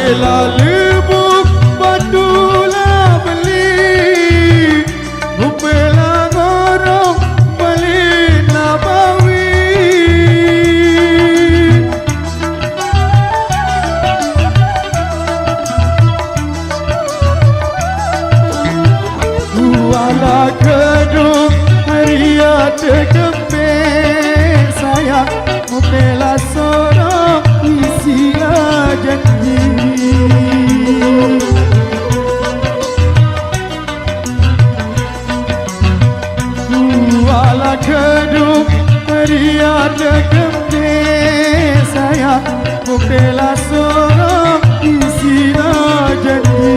selalu buk patulah beli Bupela ngorong beli nabawi Wala gedung hari ada kembang sayang Bupela sorong isilah janji Wala gedung hari ada kembang sayang Bupela sorong isilah janji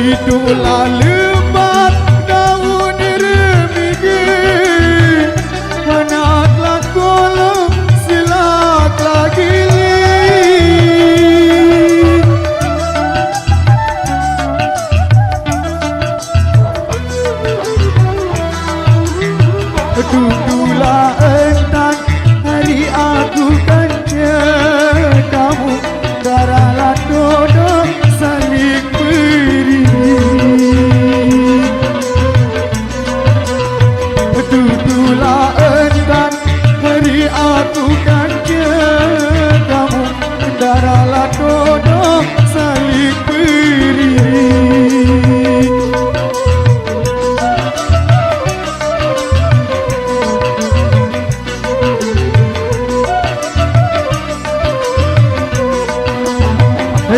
Itulah lebat daun remigi Manatlah kolom silaklah giling Tunggulah entang hari aku kan kamu Darahlah dodong saling beri Tutulah entang hari aku kan kamu Darahlah dodong saling beri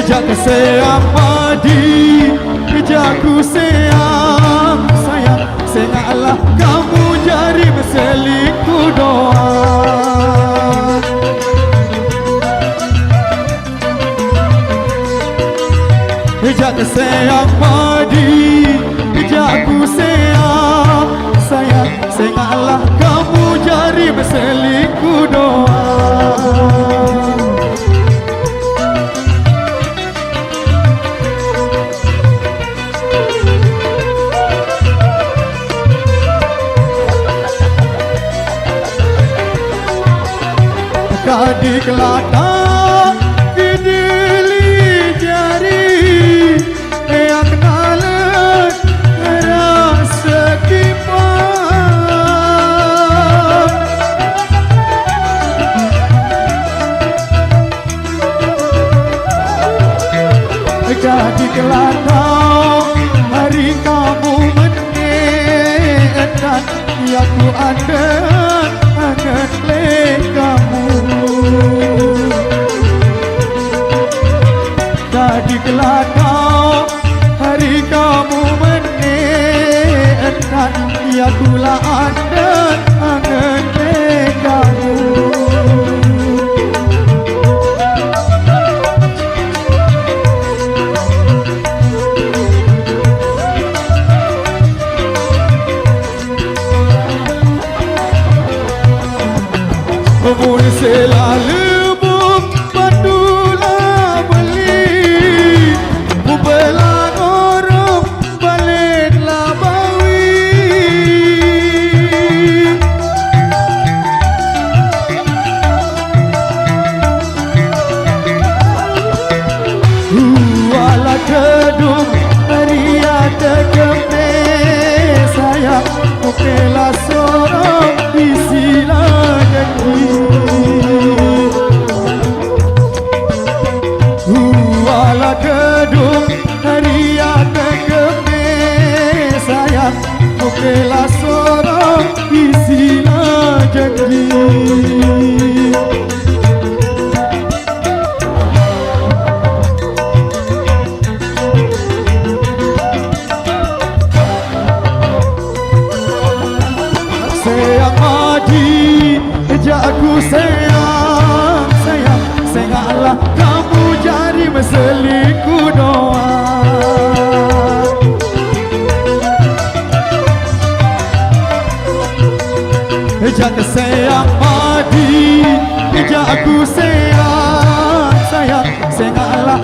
Jaga sayang padi, jaku sayang sayang Sengalah kamu jari berselingkuh doa Jaga sayang padi, jaku sayang sayang Sengalah kamu jari berselingkuh doa Kadik lata kidili jari Yang nalet rasa kipan Kadik lata hari kamu menekan Ya ku angan le kamu Tadi kelakau hari kamu menekan Ya kula angan le kamu Umur selalu buk patulah beli Bupela ngorong balik labawi Wala gedung hari ada kembang sayang Bupela sorong isilah janji Wala gedung hari ada kembang sayang Bupela sorong isilah janji Sayang madi, jaku sayang sayang Sengalah kamu jari berselingkuh doa Jaga sayang madi, jaku sayang sayang Sengalah